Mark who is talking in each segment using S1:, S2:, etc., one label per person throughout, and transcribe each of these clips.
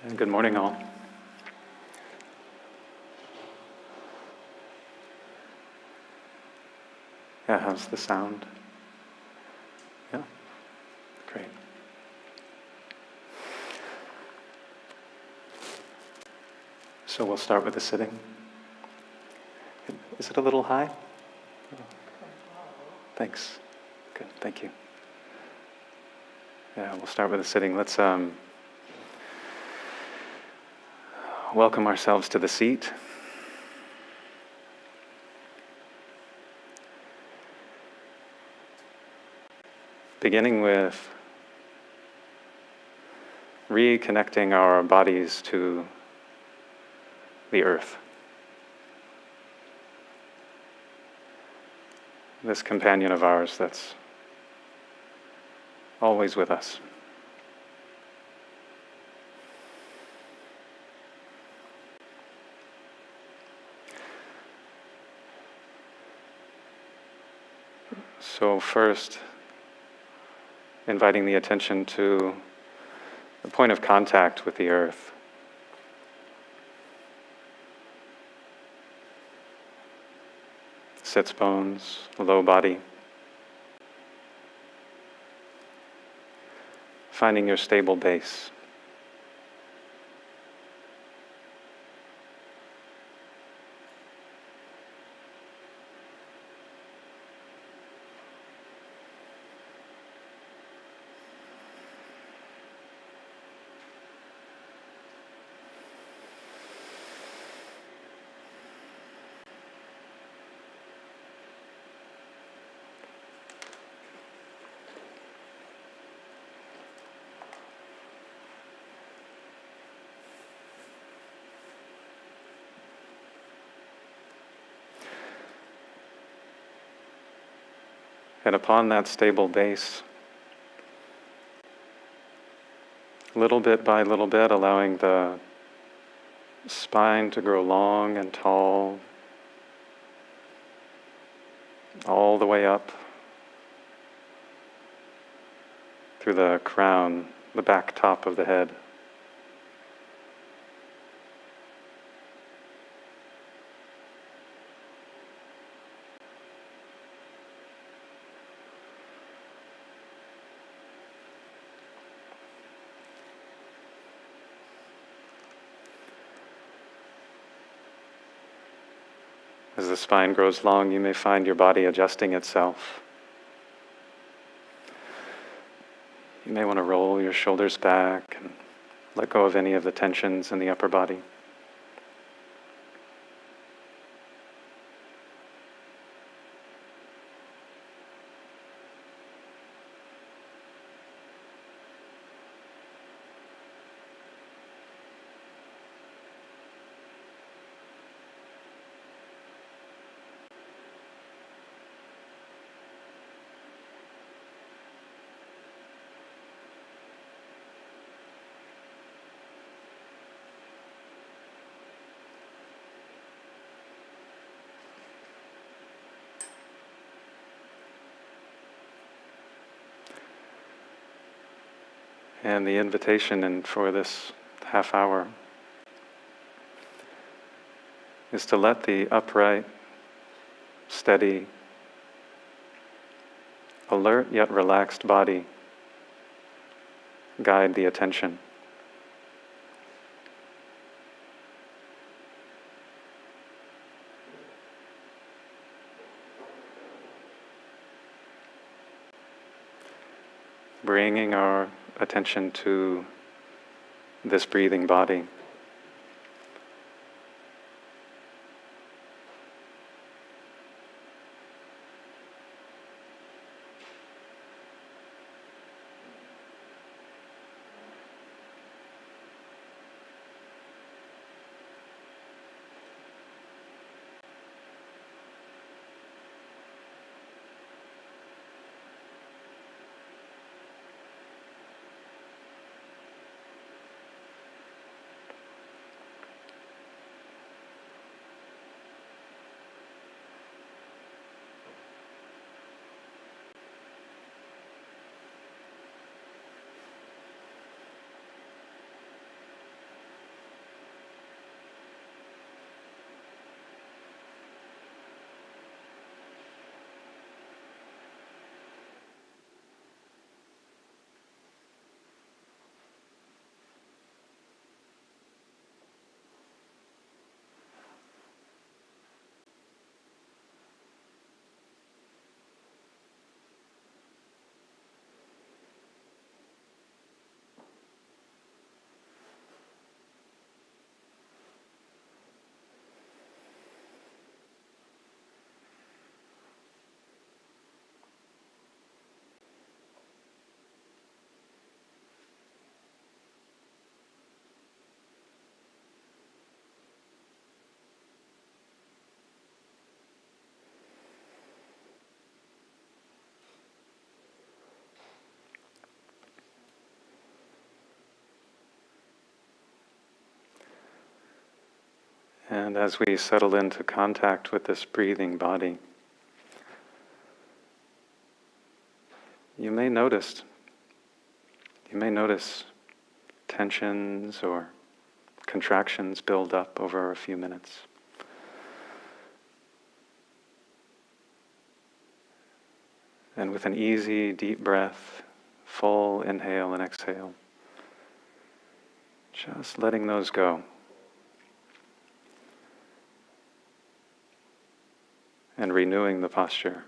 S1: And good morning, all. Yeah, how's the sound? Yeah, great. So we'll start with the sitting. Is it a little high? Thanks. Good, thank you. Yeah, we'll start with the sitting. Let's welcome ourselves to the seat. Beginning with reconnecting our bodies to the earth. This companion of ours that's always with us. So first, inviting the attention to the point of contact with the earth. Sits bones, low body. Finding your stable base. And upon that stable base, little bit by little bit, allowing the spine to grow long and tall, all the way up through the crown, the back top of the head. As the spine grows long, you may find your body adjusting itself. You may want to roll your shoulders back and let go of any of the tensions in the upper body. And the invitation for this half hour is to let the upright, steady, alert yet relaxed body guide the attention. Bringing our attention to this breathing body. And as we settle into contact with this breathing body, you may notice tensions or contractions build up over a few minutes. And with an easy, deep breath, full inhale and exhale, just letting those go. And renewing the posture.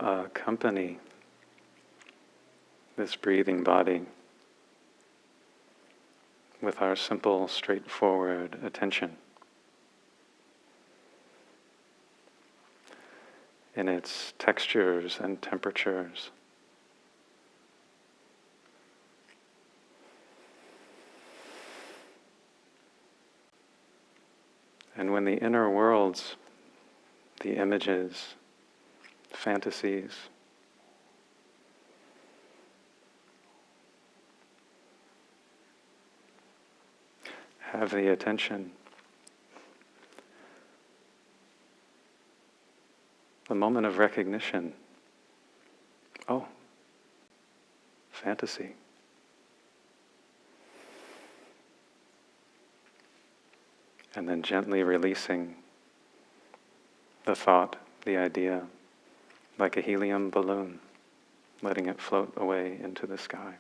S1: accompany this breathing body with our simple, straightforward attention in its textures and temperatures. And when the inner worlds, the images, fantasies, have the attention, the moment of recognition, oh, fantasy. And then gently releasing the thought, the idea, like a helium balloon, letting it float away into the sky.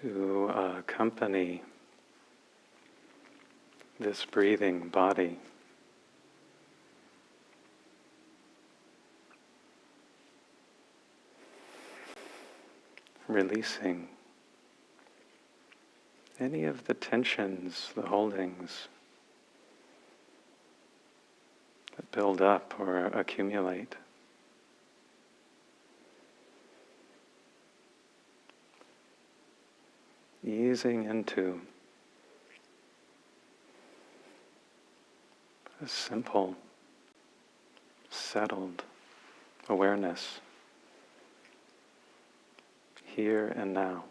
S1: to accompany this breathing body. Releasing any of the tensions, the holdings that build up or accumulate. Easing into a simple, settled awareness here and now.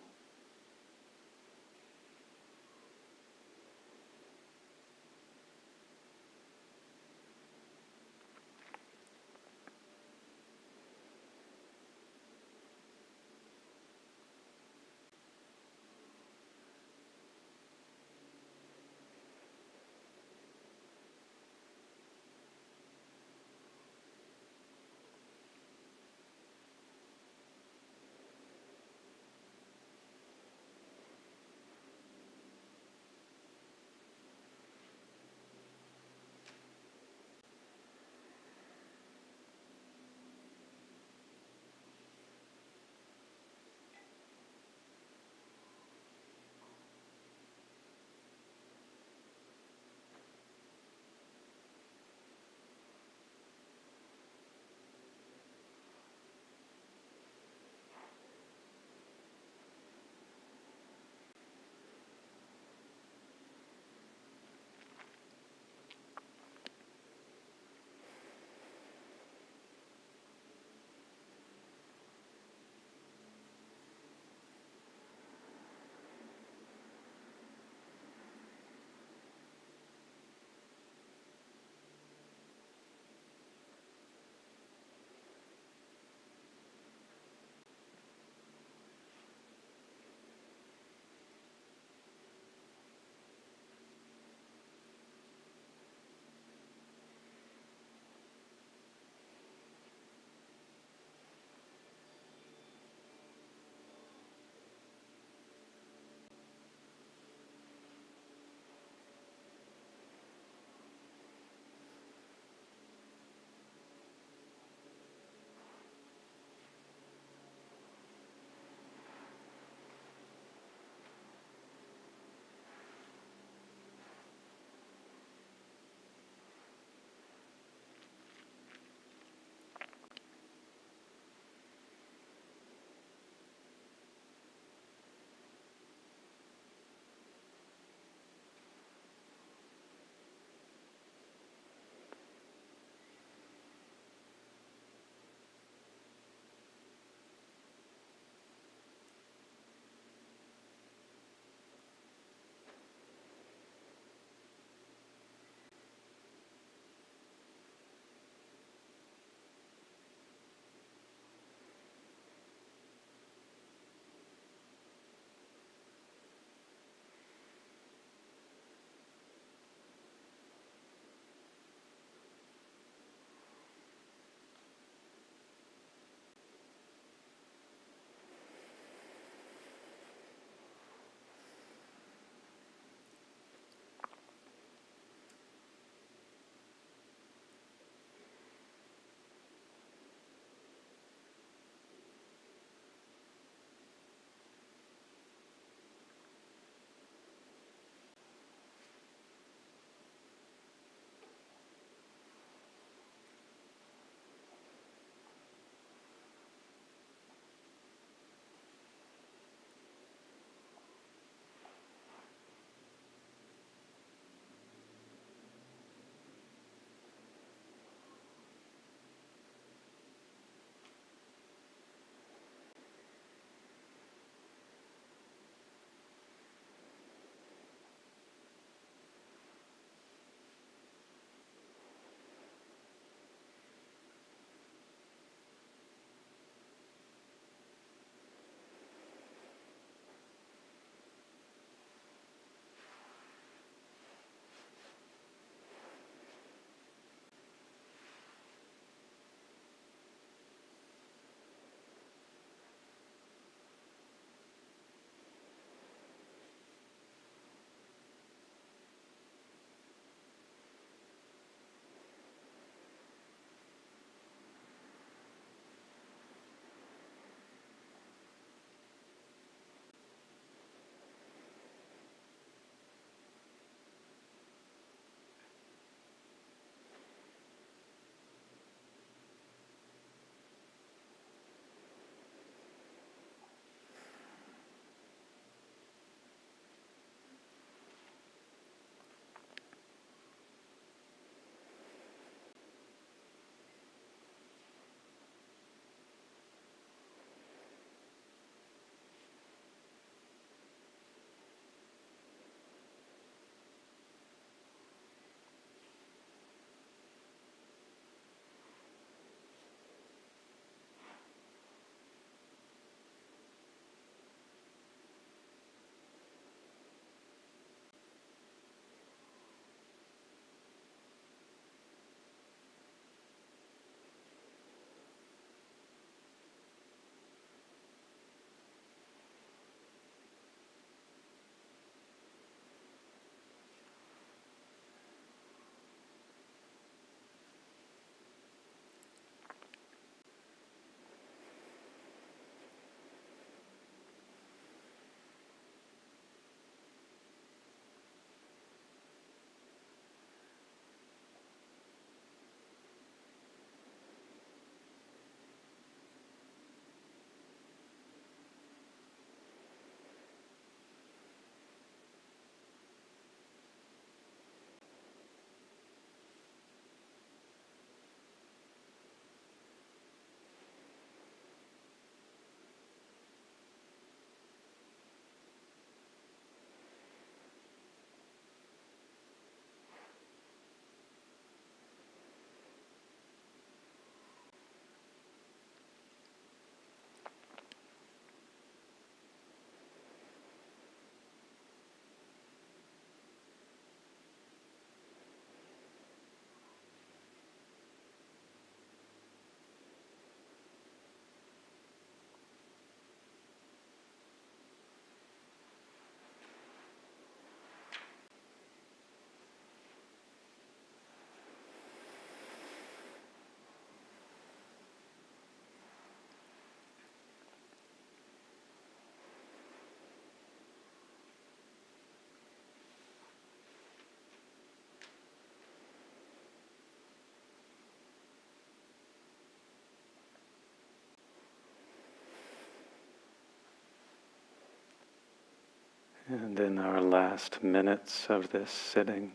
S1: And in our last minutes of this sitting,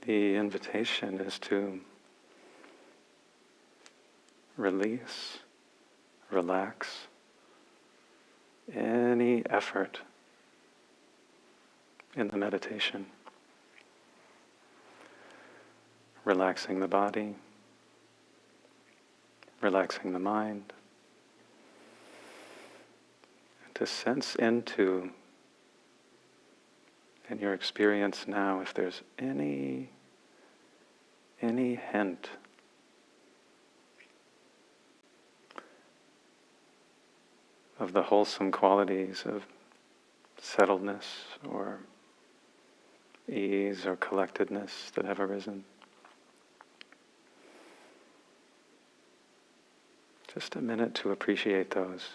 S1: the invitation is to release, relax any effort in the meditation. Relaxing the body, relaxing the mind, and to sense into, in your experience now, if there's any hint of the wholesome qualities of settledness or ease or collectedness that have arisen. Just a minute to appreciate those.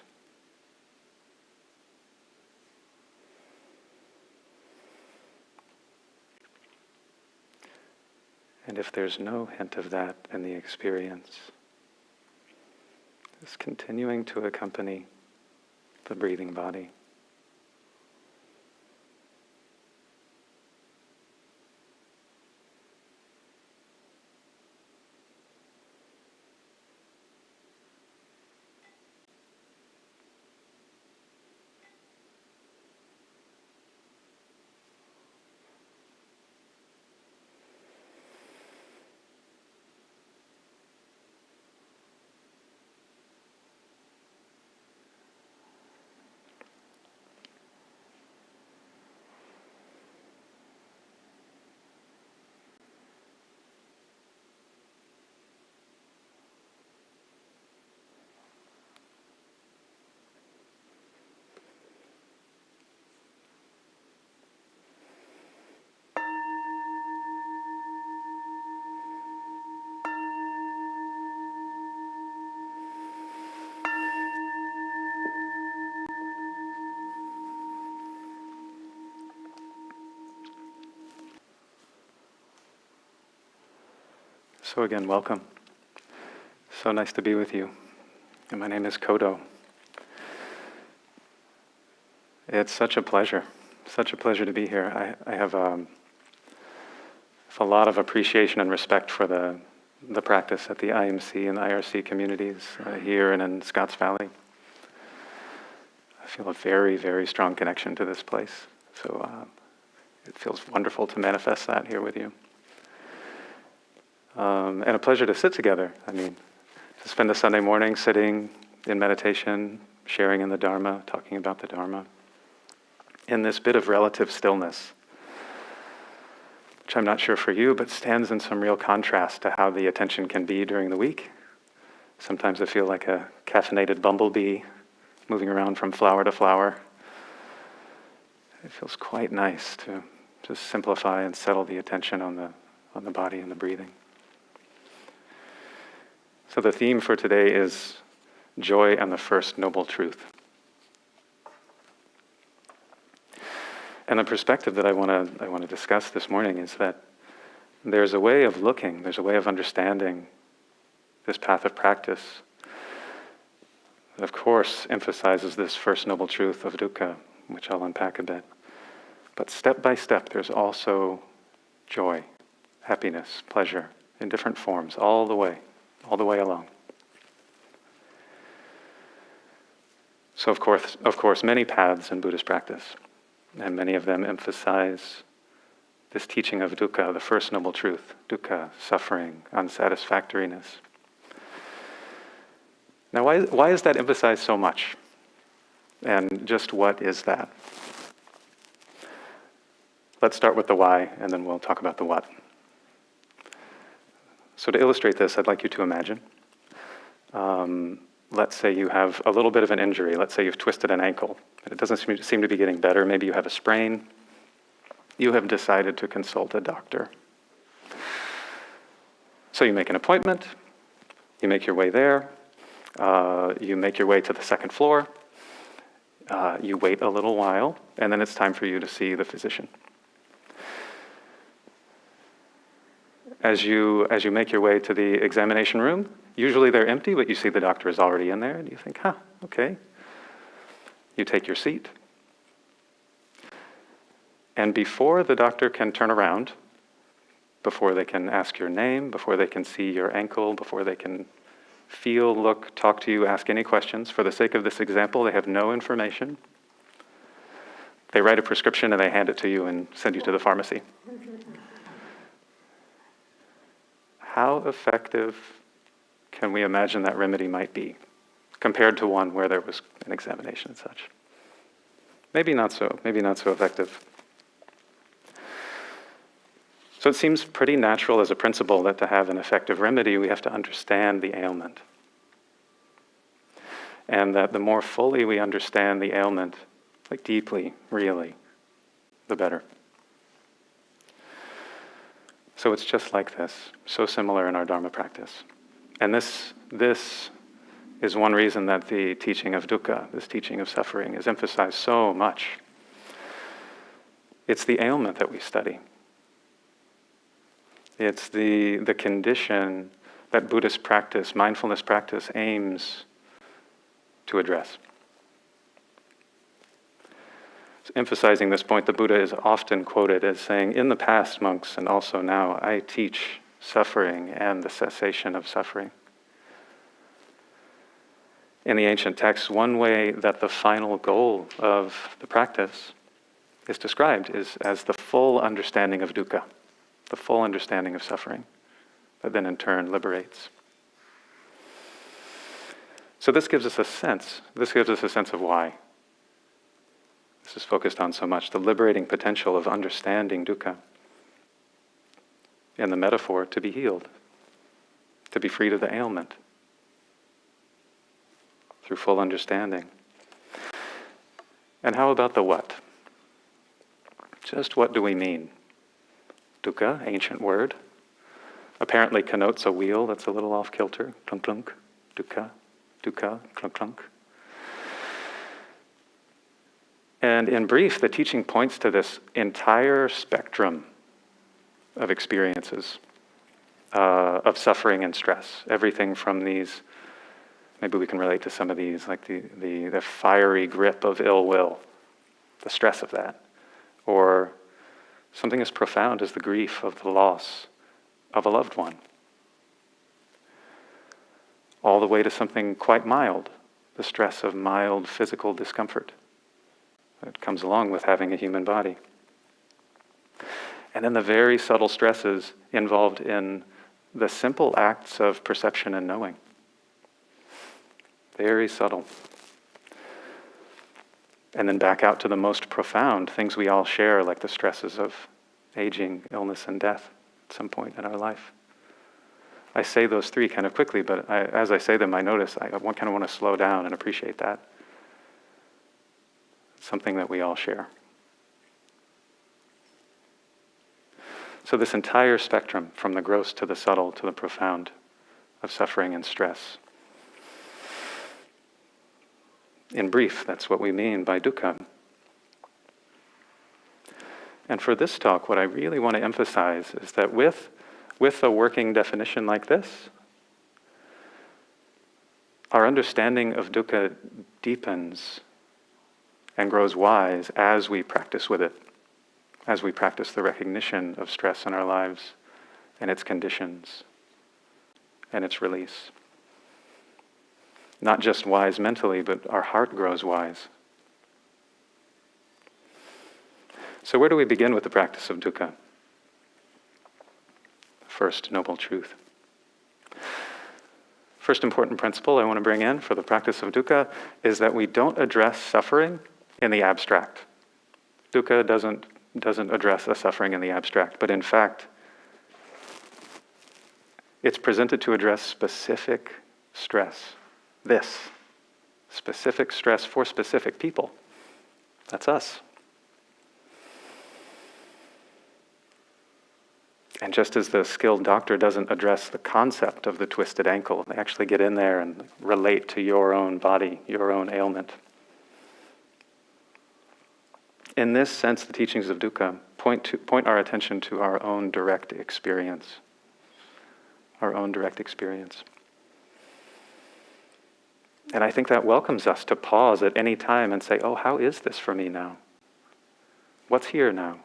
S1: And if there's no hint of that in the experience, just continuing to accompany the breathing body. So again, welcome. So nice to be with you. And my name is Kodo. It's such a pleasure to be here. I have a lot of appreciation and respect for the practice at the IMC and the IRC communities here and in Scotts Valley. I feel a very, very strong connection to this place. So it feels wonderful to manifest that here with you. And a pleasure to sit together. I mean, to spend a Sunday morning sitting in meditation, sharing in the Dharma, talking about the Dharma, in this bit of relative stillness, which I'm not sure for you, but stands in some real contrast to how the attention can be during the week. Sometimes I feel like a caffeinated bumblebee moving around from flower to flower. It feels quite nice to just simplify and settle the attention on the body and the breathing. So the theme for today is joy and the first noble truth. And the perspective that I want to discuss this morning is that there's a way of looking, there's a way of understanding this path of practice that, of course, emphasizes this first noble truth of dukkha, which I'll unpack a bit. But step by step, there's also joy, happiness, pleasure in different forms, all the way along. So of course, many paths in Buddhist practice, and many of them emphasize this teaching of dukkha, the first noble truth, dukkha, suffering, unsatisfactoriness. Now, why is that emphasized so much? And just what is that? Let's start with the why, and then we'll talk about the what. So to illustrate this, I'd like you to imagine, let's say you have a little bit of an injury. Let's say you've twisted an ankle. It doesn't seem to be getting better. Maybe you have a sprain. You have decided to consult a doctor. So you make an appointment. You make your way there. You make your way to the second floor. You wait a little while, and then it's time for you to see the physician. As you make your way to the examination room, usually they're empty, but you see the doctor is already in there, and you think, okay. You take your seat. And before the doctor can turn around, before they can ask your name, before they can see your ankle, before they can feel, look, talk to you, ask any questions, for the sake of this example, they have no information. They write a prescription and they hand it to you and send you to the pharmacy. How effective can we imagine that remedy might be compared to one where there was an examination and such? Maybe not so effective. So it seems pretty natural as a principle that to have an effective remedy, we have to understand the ailment. And that the more fully we understand the ailment, like deeply, really, the better. So it's just like this, so similar in our Dharma practice. And this is one reason that the teaching of dukkha, this teaching of suffering, is emphasized so much. It's the ailment that we study. It's the condition that Buddhist practice, mindfulness practice, aims to address. So emphasizing this point, the Buddha is often quoted as saying, in the past, monks, and also now, I teach suffering and the cessation of suffering. In the ancient texts, one way that the final goal of the practice is described is as the full understanding of dukkha, the full understanding of suffering, that then in turn liberates. So this gives us a sense of why this is focused on so much, the liberating potential of understanding dukkha, and the metaphor to be healed, to be freed of the ailment, through full understanding. And how about the what? Just what do we mean? Dukkha, ancient word, apparently connotes a wheel that's a little off kilter. Clunk, clunk, dukkha, dukkha, clunk, clunk. And in brief, the teaching points to this entire spectrum of experiences of suffering and stress. Everything from these, maybe we can relate to some of these, like the fiery grip of ill will, the stress of that, or something as profound as the grief of the loss of a loved one, all the way to something quite mild, the stress of mild physical discomfort that comes along with having a human body. And then the very subtle stresses involved in the simple acts of perception and knowing. Very subtle. And then back out to the most profound things we all share, like the stresses of aging, illness, and death at some point in our life. I say those three kind of quickly, but as I say them, I notice I kind of want to slow down and appreciate that. It's something that we all share. So this entire spectrum, from the gross to the subtle to the profound, of suffering and stress. In brief, that's what we mean by dukkha. And for this talk, what I really want to emphasize is that with a working definition like this, our understanding of dukkha deepens and grows wise as we practice with it, as we practice the recognition of stress in our lives and its conditions and its release. Not just wise mentally, but our heart grows wise. So where do we begin with the practice of dukkha? First noble truth. First important principle I want to bring in for the practice of dukkha is that we don't address suffering in the abstract. Dukkha doesn't address a suffering in the abstract, but in fact, it's presented to address specific stress. This specific stress for specific people. That's us. And just as the skilled doctor doesn't address the concept of the twisted ankle, they actually get in there and relate to your own body, your own ailment. In this sense, the teachings of dukkha point our attention to our own direct experience. Our own direct experience. And I think that welcomes us to pause at any time and say, oh, how is this for me now? What's here now?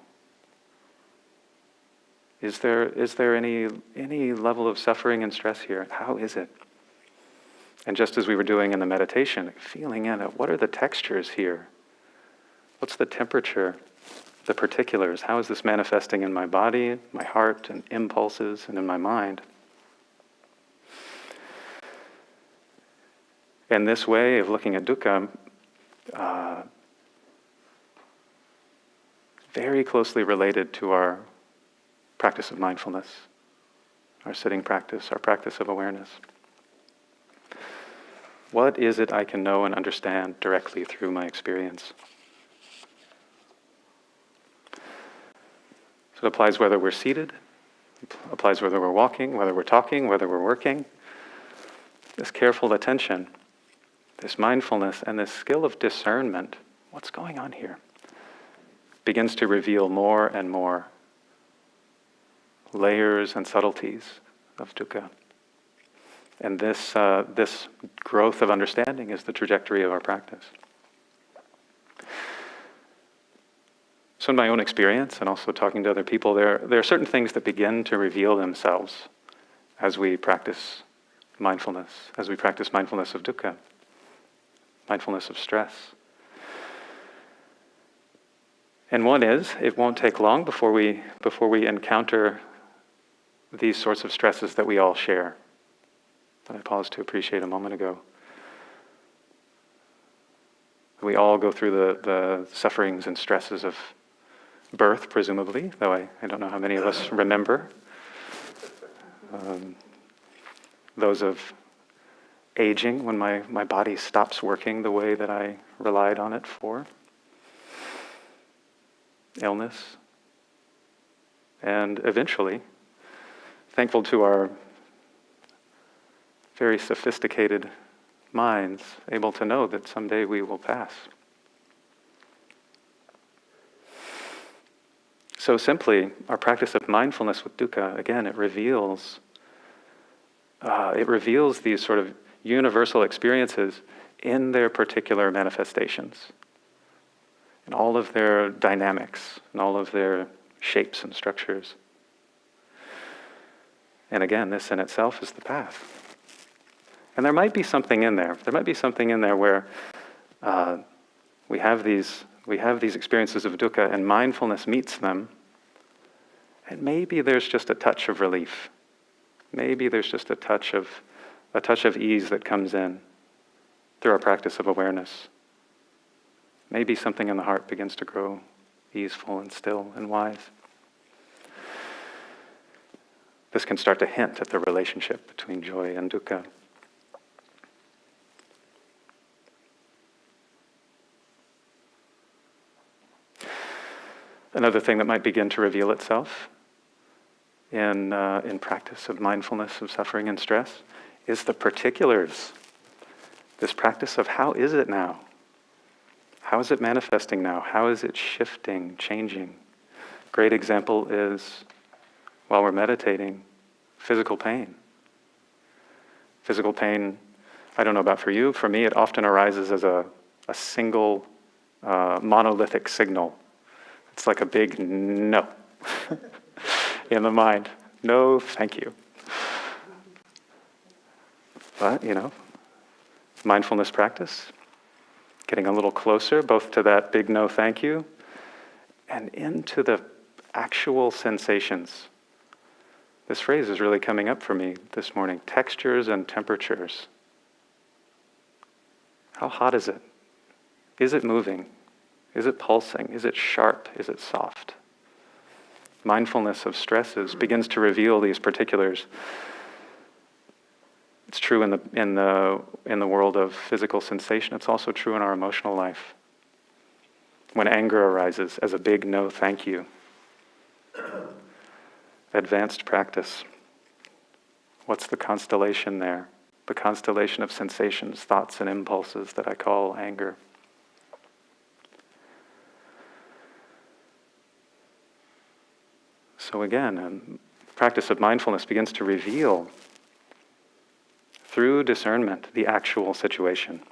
S1: Is there any level of suffering and stress here? How is it? And just as we were doing in the meditation, feeling in it, what are the textures here? What's the temperature, the particulars? How is this manifesting in my body, my heart, and impulses, and in my mind? And this way of looking at dukkha very closely related to our practice of mindfulness, our sitting practice, our practice of awareness. What is it I can know and understand directly through my experience? So it applies whether we're seated, it applies whether we're walking, whether we're talking, whether we're working. This careful attention, this mindfulness, and this skill of discernment, what's going on here, begins to reveal more and more layers and subtleties of dukkha. And this growth of understanding is the trajectory of our practice. So in my own experience, and also talking to other people, there are certain things that begin to reveal themselves as we practice mindfulness, as we practice mindfulness of dukkha, mindfulness of stress. And one is, it won't take long before we encounter these sorts of stresses that we all share, that I paused to appreciate a moment ago. We all go through the sufferings and stresses of birth, presumably, though I don't know how many of us remember. Those of aging, when my body stops working the way that I relied on it for. Illness. And eventually, thankful to our very sophisticated minds, able to know that someday we will pass. So simply, our practice of mindfulness with dukkha, again, it reveals these sort of universal experiences in their particular manifestations, in all of their dynamics, in all of their shapes and structures. And again, this in itself is the path. And there might be something in there. There might be something in there where we have these experiences of dukkha and mindfulness meets them. And maybe there's just a touch of relief. Maybe there's just a touch of ease that comes in through our practice of awareness. Maybe something in the heart begins to grow easeful and still and wise. This can start to hint at the relationship between joy and dukkha. Another thing that might begin to reveal itself in practice of mindfulness of suffering and stress is the particulars. This practice of how is it now? How is it manifesting now? How is it shifting, changing? Great example is, while we're meditating, physical pain. Physical pain, I don't know about for you, for me it often arises as a single monolithic signal. It's like a big no in the mind. No, thank you. But, mindfulness practice, getting a little closer, both to that big no thank you, and into the actual sensations. This phrase is really coming up for me this morning. Textures and temperatures. How hot is it? Is it moving? Is it pulsing? Is it sharp? Is it soft? Mindfulness of stresses begins to reveal these particulars. It's true in the world of physical sensation. It's also true in our emotional life. When anger arises as a big no thank you. Advanced practice. What's the constellation there? The constellation of sensations, thoughts, and impulses that I call anger. So again, practice of mindfulness begins to reveal through discernment, the actual situation.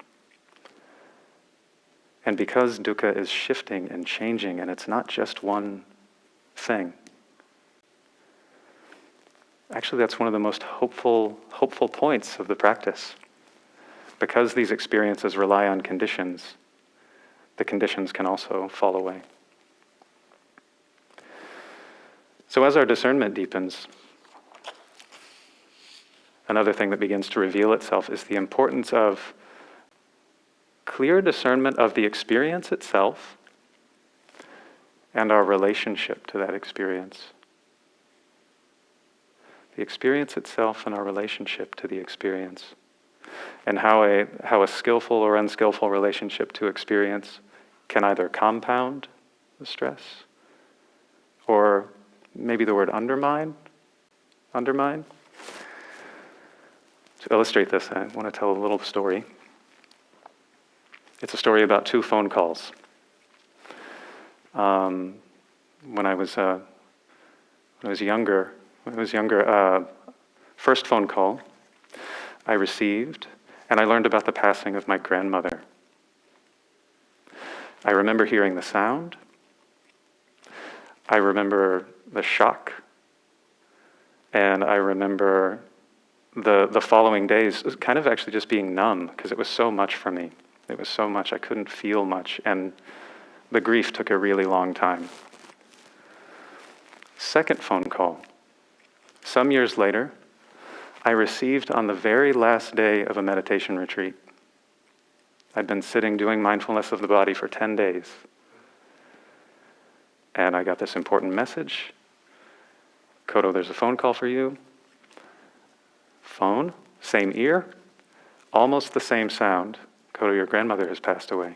S1: And because dukkha is shifting and changing, and it's not just one thing, actually that's one of the most hopeful points of the practice. Because these experiences rely on conditions, the conditions can also fall away. So as our discernment deepens, another thing that begins to reveal itself is the importance of clear discernment of the experience itself and our relationship to that experience. The experience itself and our relationship to the experience. And how a skillful or unskillful relationship to experience can either compound the stress or maybe the word undermine. To illustrate this, I want to tell a little story. It's a story about 2 phone calls. When I was younger, first phone call I received, and I learned about the passing of my grandmother. I remember hearing the sound. I remember the shock. And I remember the following days kind of actually just being numb, because it was so much for me. It was so much, I couldn't feel much, and the grief took a really long time. Second phone call. Some years later, I received on the very last day of a meditation retreat. I'd been sitting doing mindfulness of the body for 10 days. And I got this important message. Kodo, there's a phone call for you. Phone, same ear, almost the same sound. Kodo, your grandmother has passed away.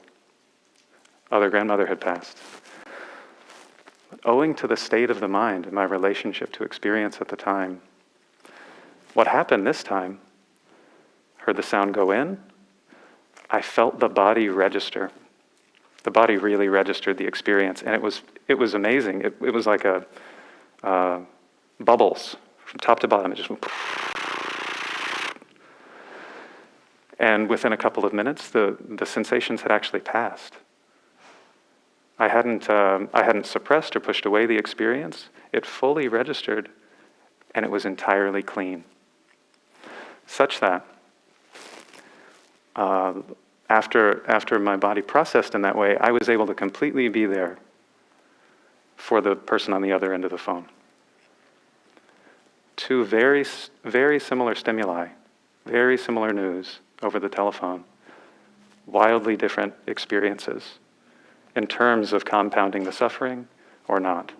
S1: Other grandmother had passed. Owing to the state of the mind and my relationship to experience at the time, what happened this time, heard the sound go in, I felt the body register. The body really registered the experience, and it was amazing. It was like bubbles from top to bottom. It just went. And within a couple of minutes, the sensations had actually passed. I hadn't suppressed or pushed away the experience. It fully registered, and it was entirely clean. Such that after my body processed in that way, I was able to completely be there for the person on the other end of the phone. 2 very, very similar stimuli, very similar news over the telephone, wildly different experiences in terms of compounding the suffering or not.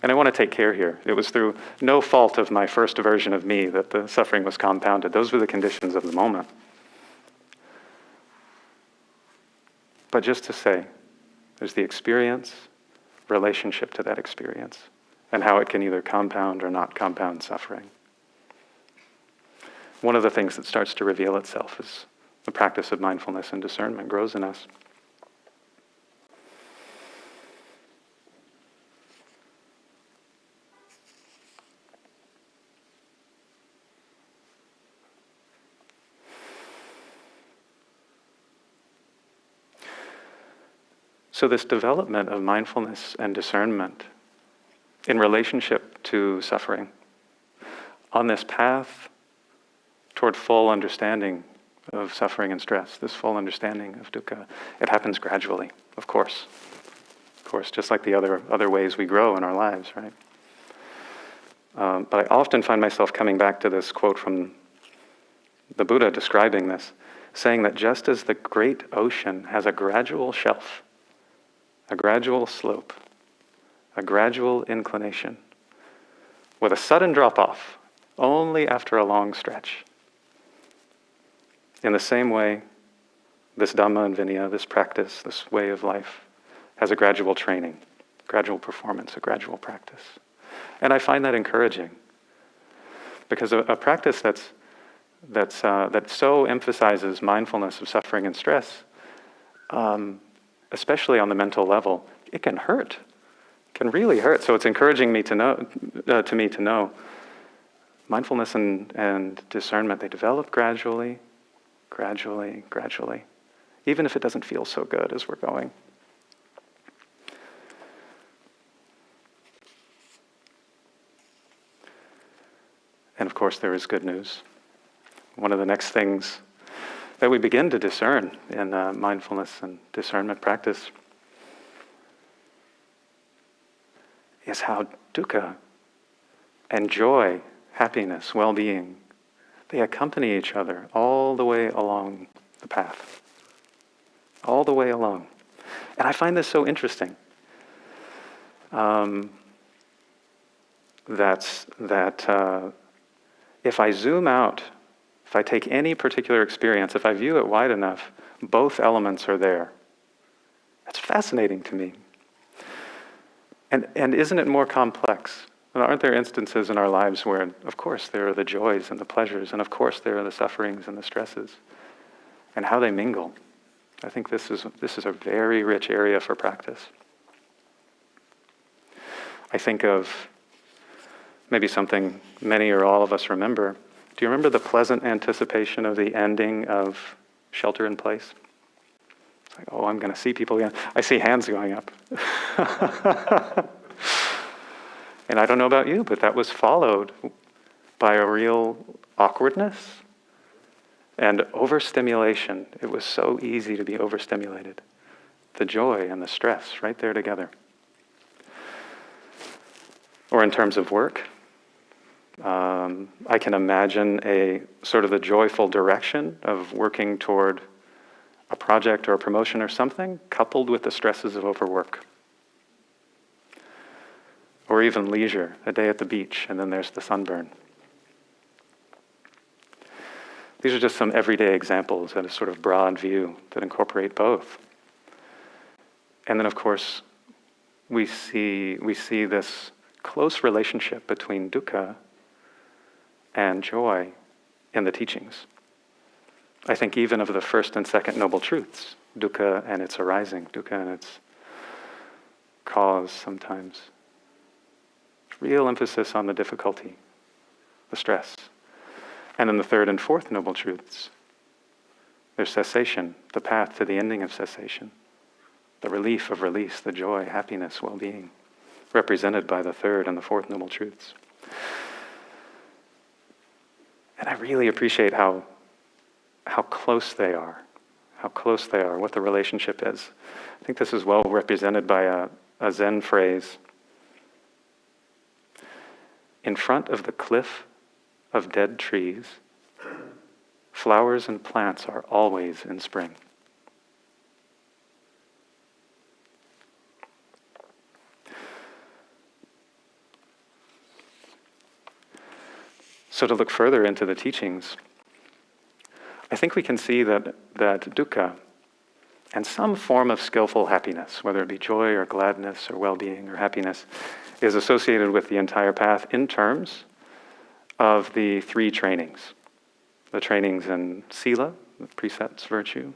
S1: And I want to take care here. It was through no fault of my first version of me that the suffering was compounded. Those were the conditions of the moment. But just to say, there's the experience, relationship to that experience, and how it can either compound or not compound suffering. One of the things that starts to reveal itself as the practice of mindfulness and discernment grows in us. So this development of mindfulness and discernment in relationship to suffering, on this path toward full understanding of suffering and stress, this full understanding of dukkha, it happens gradually, of course. Of course, just like the other ways we grow in our lives, right? But I often find myself coming back to this quote from the Buddha describing this, saying that just as the great ocean has a gradual shelf, a gradual slope, a gradual inclination, with a sudden drop-off only after a long stretch. In the same way, this Dhamma and Vinaya, this practice, this way of life, has a gradual training, gradual performance, a gradual practice. And I find that encouraging, because a practice that so emphasizes mindfulness of suffering and stress, especially on the mental level, it can hurt. It can really hurt. So it's encouraging me to know Mindfulness and discernment, they develop gradually, even if it doesn't feel so good as we're going. And of course, there is good news. One of the next things that we begin to discern in mindfulness and discernment practice is how dukkha and joy, happiness, well-being, they accompany each other all the way along the path. All the way along. And I find this so interesting. If I zoom out, if I take any particular experience, if I view it wide enough, both elements are there. That's fascinating to me. And isn't it more complex? Aren't there instances in our lives where, of course, there are the joys and the pleasures, and of course there are the sufferings and the stresses, and how they mingle? I think this is a very rich area for practice. I think of maybe something many or all of us remember. Do you remember the pleasant anticipation of the ending of Shelter in Place? It's like, oh, I'm going to see people again. I see hands going up. And I don't know about you, but that was followed by a real awkwardness and overstimulation. It was so easy to be overstimulated. The joy and the stress right there together. Or in terms of work, I can imagine a sort of the joyful direction of working toward a project or a promotion or something, coupled with the stresses of overwork. Or even leisure, a day at the beach, and then there's the sunburn. These are just some everyday examples at a sort of broad view that incorporate both. And then, of course, we see this close relationship between dukkha and joy in the teachings. I think even of the first and second noble truths, dukkha and its arising, dukkha and its cause sometimes. Real emphasis on the difficulty, the stress. And then the third and fourth noble truths. There's cessation, the path to the ending of cessation. The relief of release, the joy, happiness, well-being, represented by the third and the fourth noble truths. And I really appreciate how close they are, what the relationship is. I think this is well represented by a Zen phrase. In front of the cliff of dead trees, flowers and plants are always in spring. So to look further into the teachings, I think we can see that dukkha and some form of skillful happiness, whether it be joy or gladness or well-being or happiness, is associated with the entire path in terms of the three trainings. The trainings in sila, the precepts, virtue,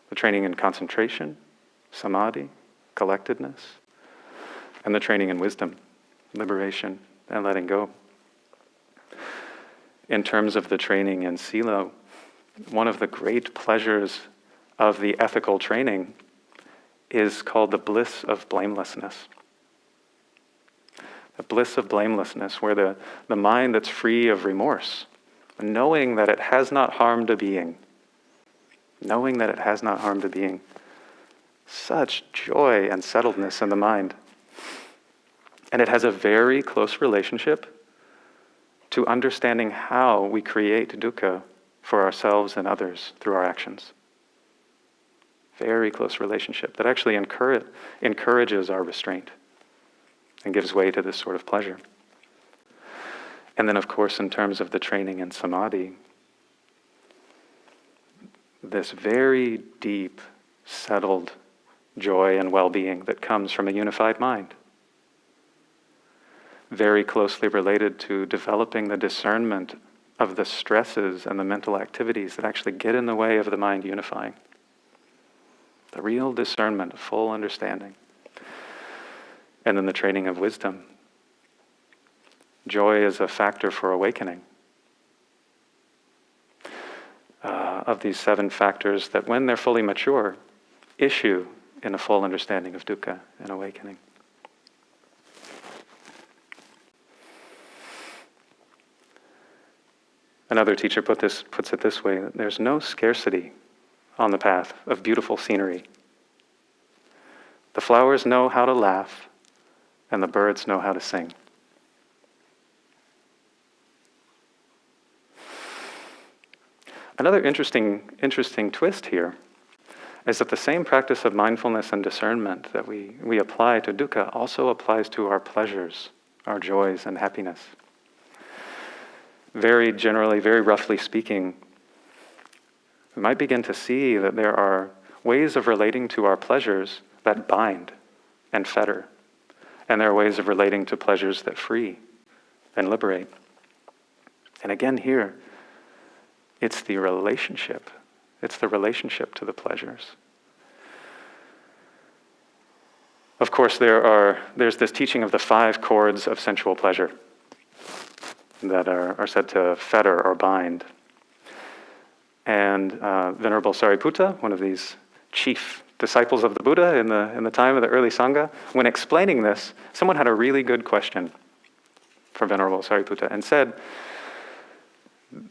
S1: the training in concentration, samadhi, collectedness, and the training in wisdom, liberation, and letting go. In terms of the training in sila, one of the great pleasures of the ethical training is called the bliss of blamelessness. The bliss of blamelessness, where the mind that's free of remorse, knowing that it has not harmed a being, such joy and settledness in the mind. And it has a very close relationship to understanding how we create dukkha for ourselves and others through our actions. Very close relationship that actually encourages our restraint and gives way to this sort of pleasure. And then, of course, in terms of the training in samadhi, this very deep, settled joy and well-being that comes from a unified mind. Very closely related to developing the discernment of the stresses and the mental activities that actually get in the way of the mind unifying. The real discernment, full understanding. And then the training of wisdom. Joy is a factor for awakening. Of these 7 factors that, when they're fully mature, issue in a full understanding of dukkha and awakening. Another teacher puts it this way: there's no scarcity on the path of beautiful scenery. The flowers know how to laugh, and the birds know how to sing. Another interesting twist here is that the same practice of mindfulness and discernment that we apply to dukkha also applies to our pleasures, our joys and happiness. Very generally, very roughly speaking, we might begin to see that there are ways of relating to our pleasures that bind and fetter, and there are ways of relating to pleasures that free and liberate. And again here, it's the relationship. It's the relationship to the pleasures. Of course, there's this teaching of the 5 cords of sensual pleasure that are said to fetter or bind. And Venerable Sariputta, one of these chief disciples of the Buddha in the time of the early Sangha, when explaining this, someone had a really good question for Venerable Sariputta and said,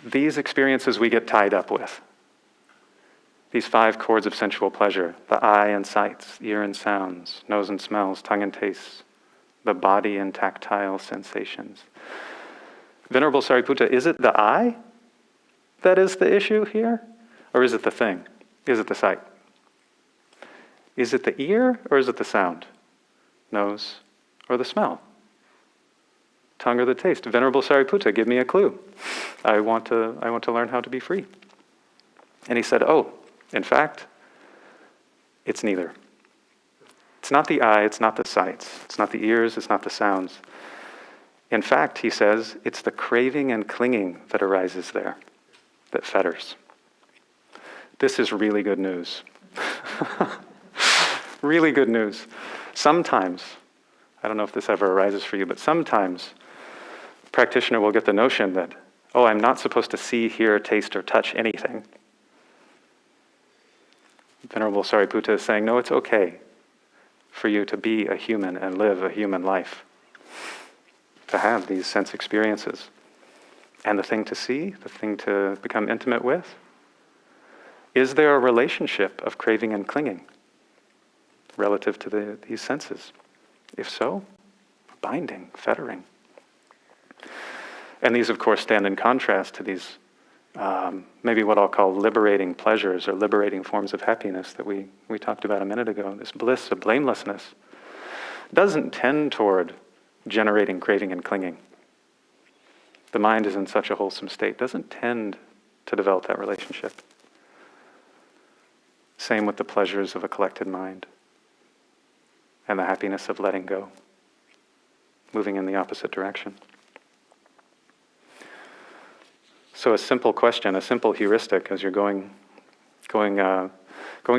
S1: these experiences we get tied up with, these 5 cords of sensual pleasure, the eye and sights, ear and sounds, nose and smells, tongue and tastes, the body and tactile sensations. Venerable Sariputta, is it the eye that is the issue here? Or is it the thing? Is it the sight? Is it the ear or is it the sound? Nose or the smell? Tongue or the taste? Venerable Sariputta, give me a clue. I want to learn how to be free. And he said, in fact, it's neither. It's not the eye, it's not the sights, it's not the ears, it's not the sounds. In fact, he says, it's the craving and clinging that arises there that fetters. This is really good news. Really good news. Sometimes, I don't know if this ever arises for you, but sometimes a practitioner will get the notion that, I'm not supposed to see, hear, taste, or touch anything. Venerable Sariputta is saying, no, it's okay for you to be a human and live a human life, to have these sense experiences. And the thing to see, the thing to become intimate with, is there a relationship of craving and clinging relative to these senses? If so, binding, fettering. And these, of course, stand in contrast to these maybe what I'll call liberating pleasures or liberating forms of happiness that we talked about a minute ago. This bliss of blamelessness doesn't tend toward generating craving and clinging. The mind is in such a wholesome state, doesn't tend to develop that relationship. Same with the pleasures of a collected mind and the happiness of letting go, moving in the opposite direction. So a simple question, a simple heuristic as you're going through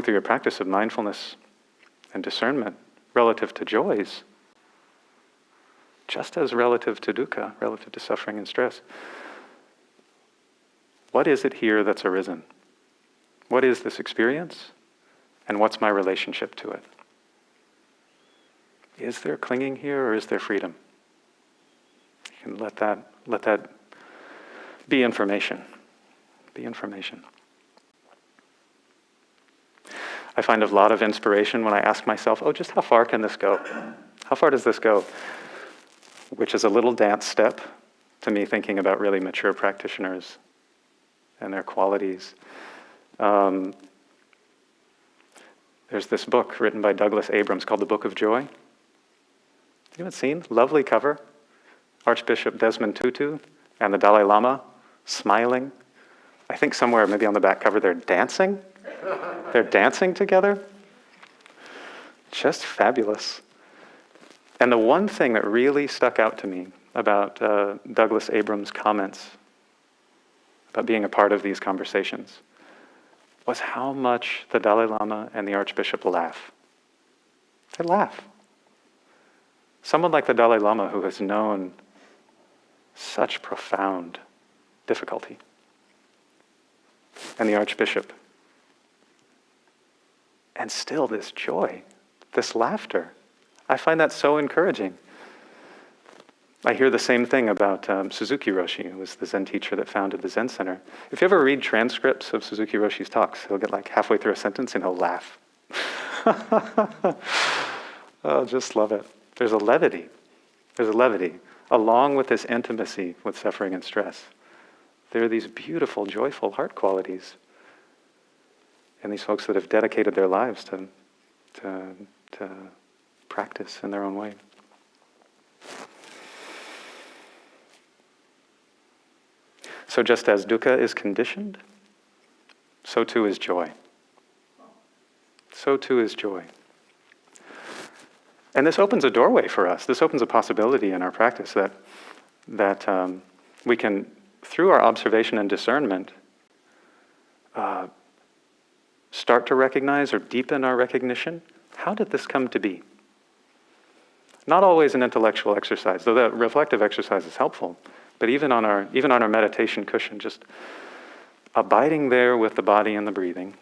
S1: your practice of mindfulness and discernment relative to joys, just as relative to dukkha, relative to suffering and stress. What is it here that's arisen? What is this experience? And what's my relationship to it? Is there clinging here or is there freedom? You can let that be information. Be information. I find a lot of inspiration when I ask myself, just how far can this go? How far does this go? Which is a little dance step to me thinking about really mature practitioners and their qualities. There's this book written by Douglas Abrams called The Book of Joy. You haven't seen? Lovely cover. Archbishop Desmond Tutu and the Dalai Lama smiling. I think somewhere, maybe on the back cover, they're dancing. They're dancing together. Just fabulous. And the one thing that really stuck out to me about Douglas Abrams' comments about being a part of these conversations was how much the Dalai Lama and the Archbishop laugh. They laugh. Someone like the Dalai Lama, who has known such profound difficulty. And the Archbishop. And still this joy, this laughter. I find that so encouraging. I hear the same thing about Suzuki Roshi, who was the Zen teacher that founded the Zen Center. If you ever read transcripts of Suzuki Roshi's talks, he'll get like halfway through a sentence and he'll laugh. Oh, just love it. There's a levity. There's a levity. Along with this intimacy with suffering and stress, there are these beautiful, joyful heart qualities. And these folks that have dedicated their lives to practice in their own way. So just as dukkha is conditioned, so too is joy. So too is joy. And this opens a doorway for us. This opens a possibility in our practice that we can, through our observation and discernment, start to recognize or deepen our recognition. How did this come to be? Not always an intellectual exercise, though that reflective exercise is helpful. But even on our meditation cushion, just abiding there with the body and the breathing.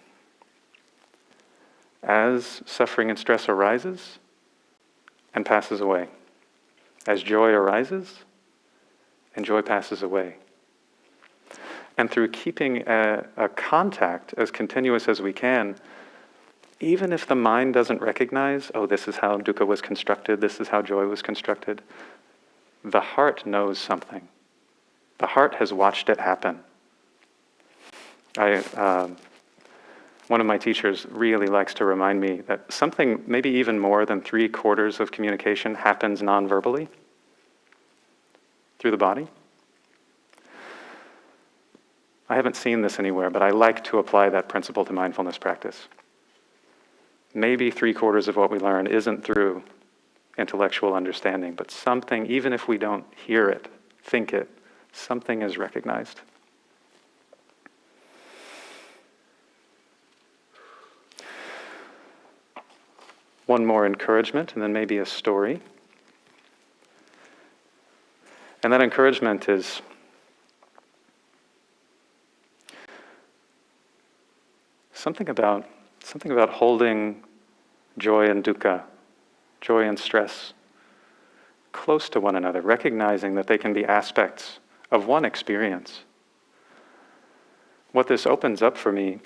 S1: As suffering and stress arises and passes away. As joy arises and joy passes away. And through keeping a contact as continuous as we can, even if the mind doesn't recognize, oh, this is how dukkha was constructed, this is how joy was constructed, the heart knows something. The heart has watched it happen. One of my teachers really likes to remind me that something, maybe even more than 3/4 of communication, happens non-verbally through the body. I haven't seen this anywhere, but I like to apply that principle to mindfulness practice. Maybe 3/4 of what we learn isn't through intellectual understanding, but something, even if we don't hear it, think it, something is recognized. One more encouragement, and then maybe a story. And that encouragement is something about holding joy and dukkha, joy and stress, close to one another, recognizing that they can be aspects of one experience. What this opens up for me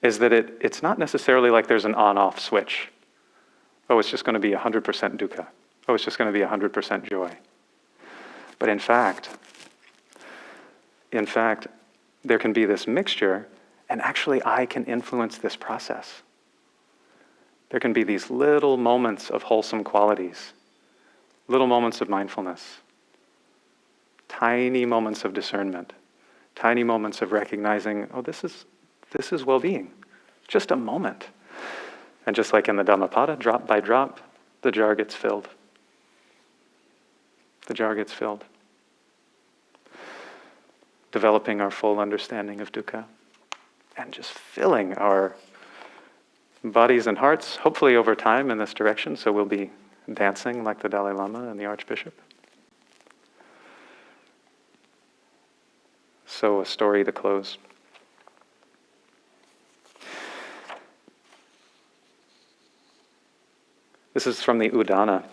S1: is that it's not necessarily like there's an on-off switch. Oh, it's just going to be 100% dukkha. Oh, it's just going to be 100% joy. But in fact, there can be this mixture, and actually I can influence this process. There can be these little moments of wholesome qualities, little moments of mindfulness, tiny moments of discernment, tiny moments of recognizing, oh, this is well-being, just a moment. And just like in the Dhammapada, drop by drop, the jar gets filled. The jar gets filled. Developing our full understanding of dukkha and just filling our bodies and hearts, hopefully over time in this direction, so we'll be dancing like the Dalai Lama and the Archbishop. So a story to close. This is from the Udana.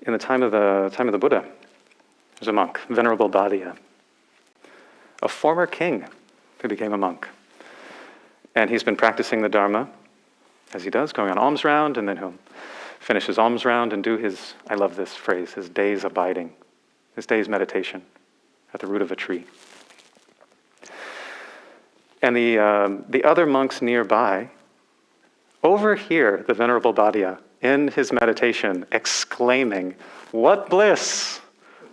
S1: In the time of the Buddha, there's a monk, Venerable Bhadia, a former king who became a monk. And he's been practicing the Dharma, as he does, going on alms round, and then he'll finish his alms round and do his, I love this phrase, his day's abiding, his day's meditation at the root of a tree. And the other monks nearby overhear the Venerable Bhadia in his meditation exclaiming, "What bliss!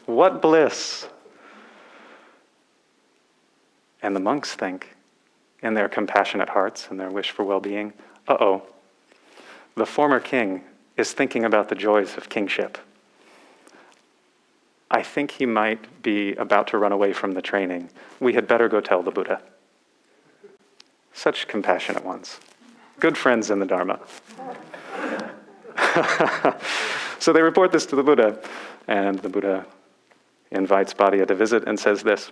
S1: What bliss!" And the monks think, in their compassionate hearts and their wish for well-being, uh-oh, the former king is thinking about the joys of kingship. I think he might be about to run away from the training. We had better go tell the Buddha. Such compassionate ones. Good friends in the Dharma. So they report this to the Buddha, and the Buddha invites Bhadia to visit and says this.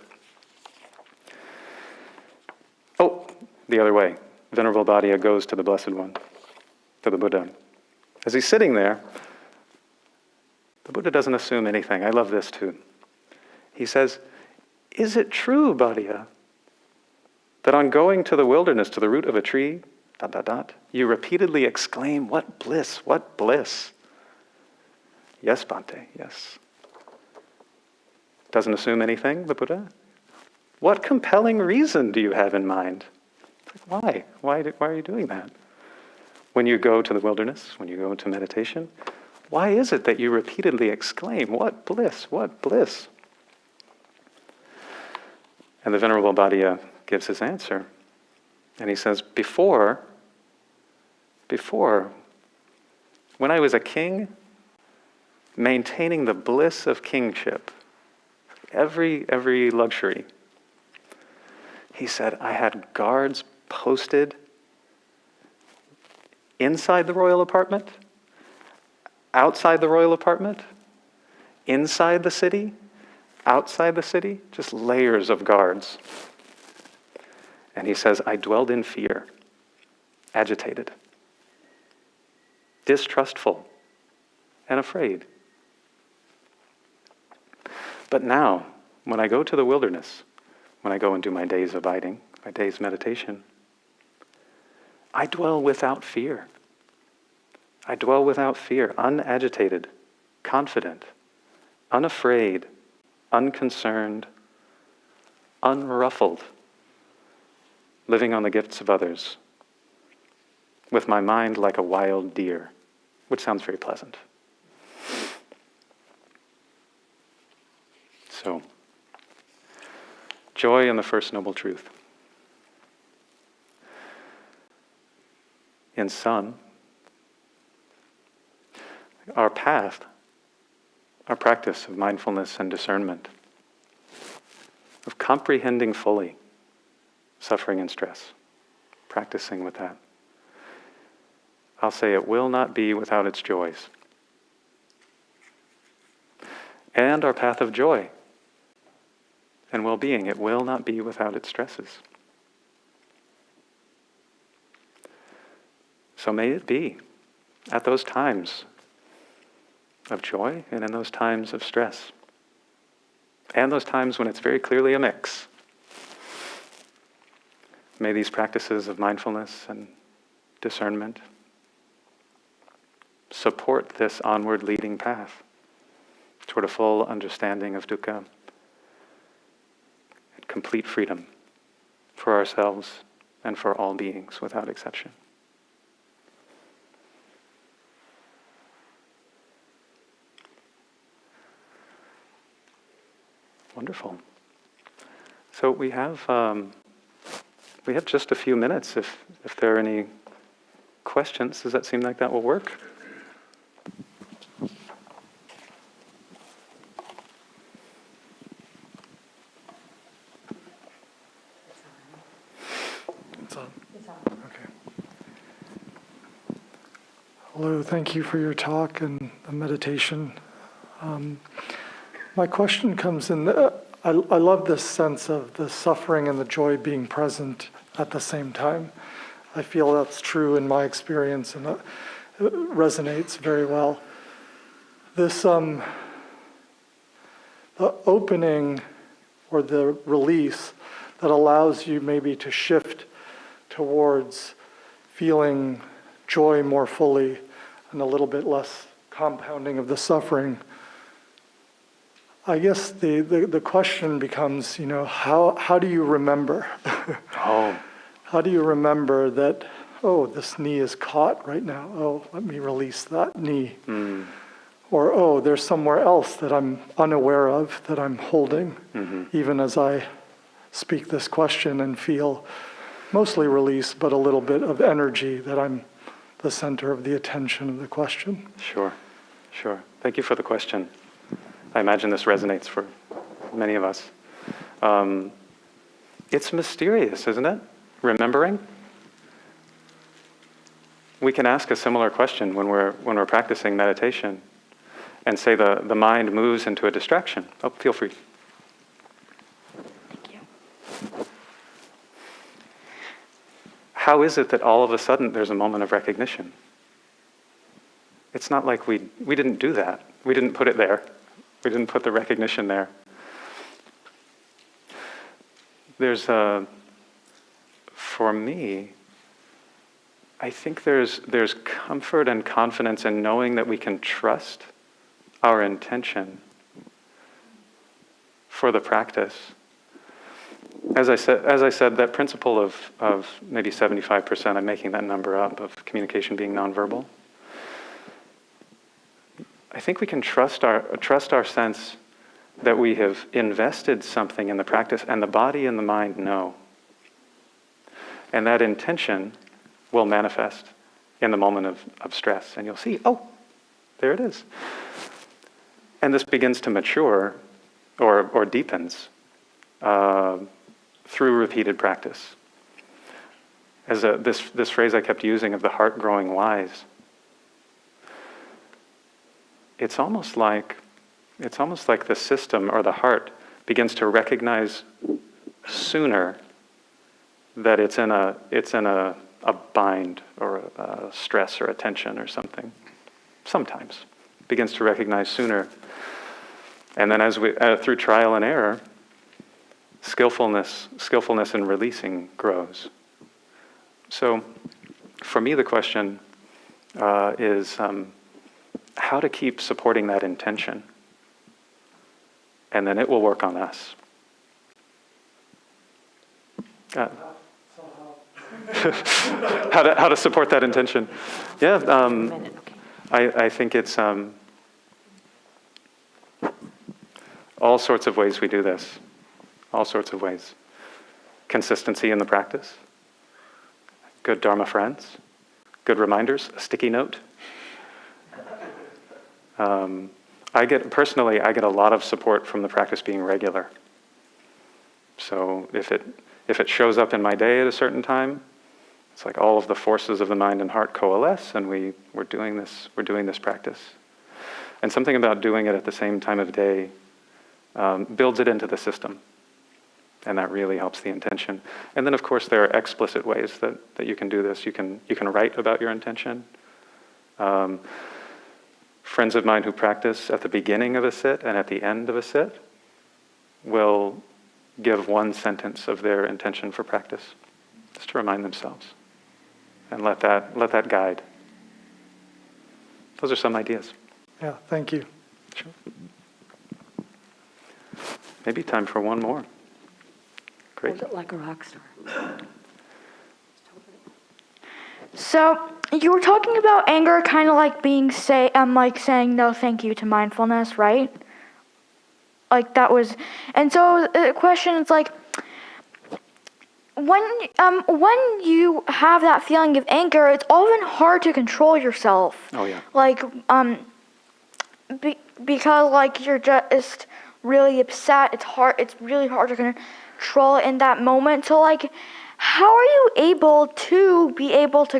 S1: Oh, the other way. Venerable Bhadia goes to the Blessed One, to the Buddha. As he's sitting there, the Buddha doesn't assume anything. I love this too. He says, "Is it true, Bhadia, that on going to the wilderness, to the root of a tree, ... you repeatedly exclaim, 'What bliss, what bliss?'" "Yes, Bhante, yes." Doesn't assume anything, the Buddha. "What compelling reason do you have in mind?" Why? Why are you doing that? When you go to the wilderness, when you go into meditation, why is it that you repeatedly exclaim, "What bliss, what bliss?" And the Venerable Bhadia gives his answer. And he says, before, when I was a king, maintaining the bliss of kingship, every luxury, he said, I had guards posted inside the royal apartment, outside the royal apartment, inside the city, outside the city, just layers of guards. And he says, I dwelled in fear, agitated, distrustful, and afraid. But now, when I go to the wilderness, when I go and do my day's abiding, my day's meditation, I dwell without fear. I dwell without fear, unagitated, confident, unafraid, unconcerned, unruffled, living on the gifts of others, with my mind like a wild deer, which sounds very pleasant. So, joy in the First Noble Truth. In sum, our path, our practice of mindfulness and discernment, of comprehending fully suffering and stress, practicing with that, I'll say it will not be without its joys. And our path of joy and well-being, it will not be without its stresses. So may it be at those times of joy and in those times of stress, and those times when it's very clearly a mix. May these practices of mindfulness and discernment support this onward leading path toward a full understanding of dukkha and complete freedom for ourselves and for all beings without exception. Wonderful. So we have just a few minutes. If there are any questions, does that seem like that will work?
S2: It's on. It's on. Okay. Hello. Thank you for your talk and the meditation. My question comes in, I love this sense of the suffering and the joy being present at the same time. I feel that's true in my experience, and it resonates very well. This, the opening or the release that allows you maybe to shift towards feeling joy more fully and a little bit less compounding of the suffering. I guess the question becomes, how do you remember? How do you remember that, this knee is caught right now. Oh, let me release that knee. Or, there's somewhere else that I'm unaware of that I'm holding, even as I speak this question and feel mostly release, but a little bit of energy that I'm the center of the attention of the question.
S1: Sure. Thank you for the question. I imagine this resonates for many of us. It's mysterious, isn't it? Remembering. we can ask a similar question when we're practicing meditation and say the mind moves into a distraction. Oh, feel free.
S3: Thank you.
S1: How is it that all of a sudden there's a moment of recognition? It's not like we didn't do that. We didn't put it there. We didn't put the recognition there. There's for me, I think there's comfort and confidence in knowing that we can trust our intention for the practice. As I said, that principle of maybe 75%, I'm making that number up, of communication being nonverbal. I think we can trust our sense that we have invested something in the practice, and the body and the mind know. And that intention will manifest in the moment of stress. And you'll see, oh, there it is. And this begins to mature or deepens through repeated practice. As this phrase I kept using of the heart growing wise, it's almost like the system or the heart begins to recognize sooner that it's in a bind or a stress or a tension or something. Sometimes begins to recognize sooner, and then as we through trial and error, skillfulness in releasing grows. So, for me, the question is how to keep supporting that intention, and then it will work on us. How to support that intention? Yeah, I think it's all sorts of ways we do this. All sorts of ways. Consistency in the practice. Good Dharma friends. Good reminders. A sticky note. I get a lot of support from the practice being regular. So if it shows up in my day at a certain time, it's like all of the forces of the mind and heart coalesce, and we're doing this practice. And something about doing it at the same time of day builds it into the system, and that really helps the intention. And then, of course, there are explicit ways that you can do this. You can write about your intention. Friends of mine who practice at the beginning of a sit and at the end of a sit will give one sentence of their intention for practice, just to remind themselves, and let that guide. Those are some ideas.
S2: Yeah, thank you.
S1: Sure. Maybe time for one more. Great.
S3: Hold it like a rock star.
S4: So you were talking about anger, kind of like like saying no, thank you to mindfulness, right? Like that was, and so the question is like, when you have that feeling of anger, it's often hard to control yourself.
S1: Oh yeah.
S4: Like because like you're just really upset. It's really hard to control in that moment. So like, how are you able to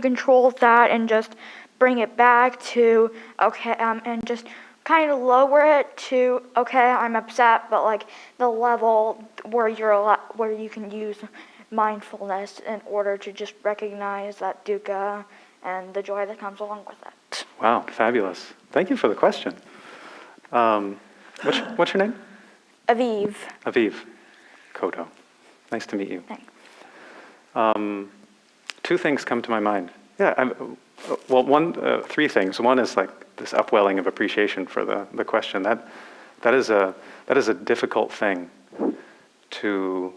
S4: control that and just bring it back to okay, and just kind of lower it to okay, I'm upset, but like the level where you can use mindfulness in order to just recognize that dukkha and the joy that comes along with it.
S1: Wow, fabulous. Thank you for the question. What's your name?
S4: Aviv.
S1: Aviv. Kodo. Nice to meet you.
S4: Thanks.
S1: Two things come to my mind. Yeah, three things. One is like this upwelling of appreciation for the question. That is a difficult thing to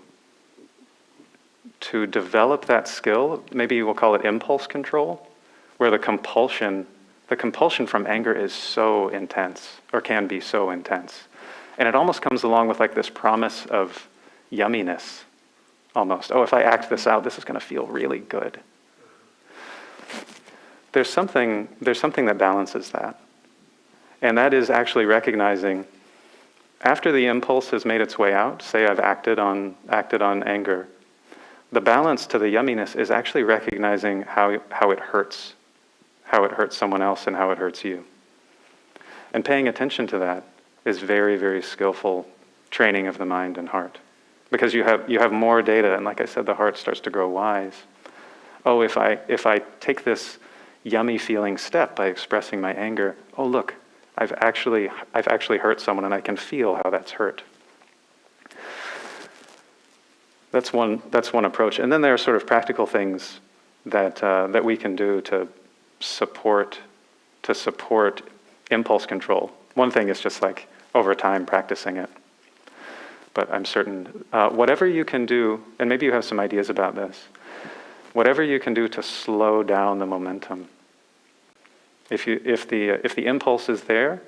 S1: develop that skill. Maybe we'll call it impulse control, where the compulsion from anger is so intense, or can be so intense. And it almost comes along with like this promise of yumminess, almost. Oh, if I act this out, this is going to feel really good. There's something that balances that. And that is actually recognizing, after the impulse has made its way out, say I've acted on anger, the balance to the yumminess is actually recognizing how it hurts how it hurts someone else and how it hurts you. And paying attention to that is very, very skillful training of the mind and heart. Because you have more data, and like I said, the heart starts to grow wise. Oh, if I take this yummy feeling step by expressing my anger, oh look, I've actually hurt someone, and I can feel how that's hurt. That's one approach. And then there are sort of practical things that we can do to support impulse control. One thing is just like over time practicing it. But I'm certain, whatever you can do, and maybe you have some ideas about this, whatever you can do to slow down the momentum. If the impulse is there,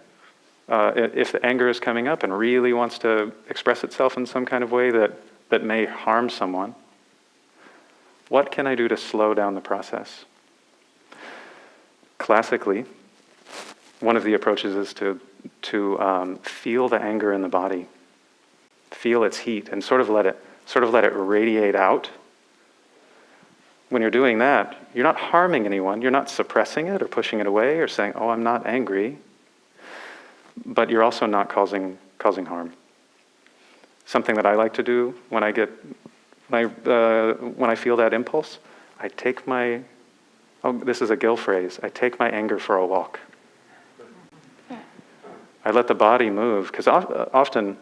S1: if the anger is coming up and really wants to express itself in some kind of way that may harm someone, what can I do to slow down the process? Classically, one of the approaches is to feel the anger in the body, feel its heat, and sort of let it radiate out. When you're doing that, you're not harming anyone. You're not suppressing it or pushing it away or saying, "Oh, I'm not angry," but you're also not causing harm. Something that I like to do when I feel that impulse, I take this is a Gill phrase, I take my anger for a walk. I let the body move, because often,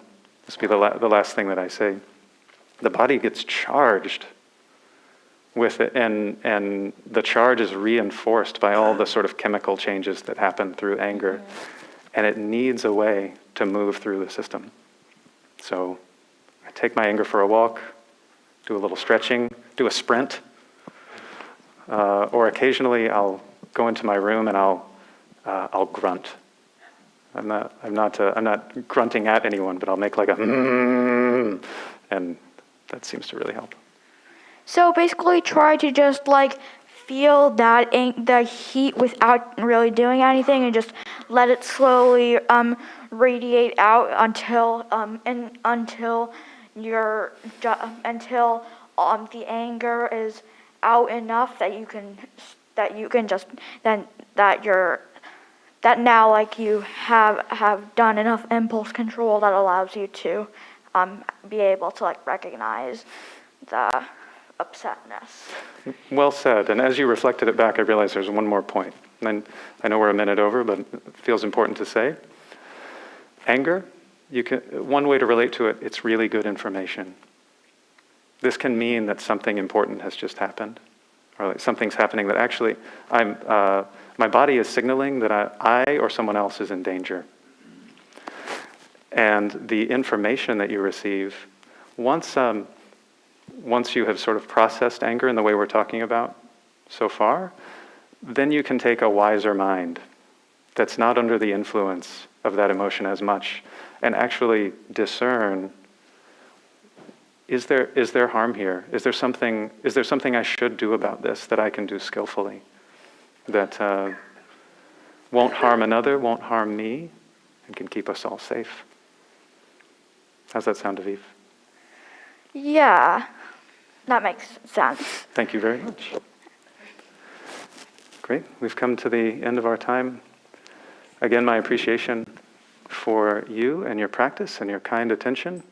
S1: this will be the last thing that I say, the body gets charged with it, and the charge is reinforced by all the sort of chemical changes that happen through anger, and it needs a way to move through the system. So I take my anger for a walk, do a little stretching, do a sprint, or occasionally I'll go into my room and I'll grunt. I'm not grunting at anyone, but I'll make like a and that seems to really help.
S4: So basically try to just like feel the heat without really doing anything, and just let it slowly radiate out until the anger is out enough that now like you have done enough impulse control that allows you to be able to like recognize the upsetness.
S1: Well said. And as you reflected it back, I realized there's one more point. And I know we're a minute over, but it feels important to say. Anger, one way to relate to it, it's really good information. This can mean that something important has just happened, or like something's happening that actually my body is signaling that I or someone else is in danger. And the information that you receive, once you have sort of processed anger in the way we're talking about so far, then you can take a wiser mind that's not under the influence of that emotion as much and actually discern, is there harm here? Is there something I should do about this that I can do skillfully that won't harm another, won't harm me, and can keep us all safe? How's that sound, Aviv?
S4: Yeah, that makes sense.
S1: Thank you very much. Great. We've come to the end of our time. Again, my appreciation for you and your practice and your kind attention.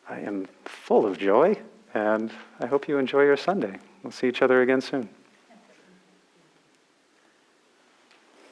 S1: I am full of joy, and I hope you enjoy your Sunday. We'll see each other again soon.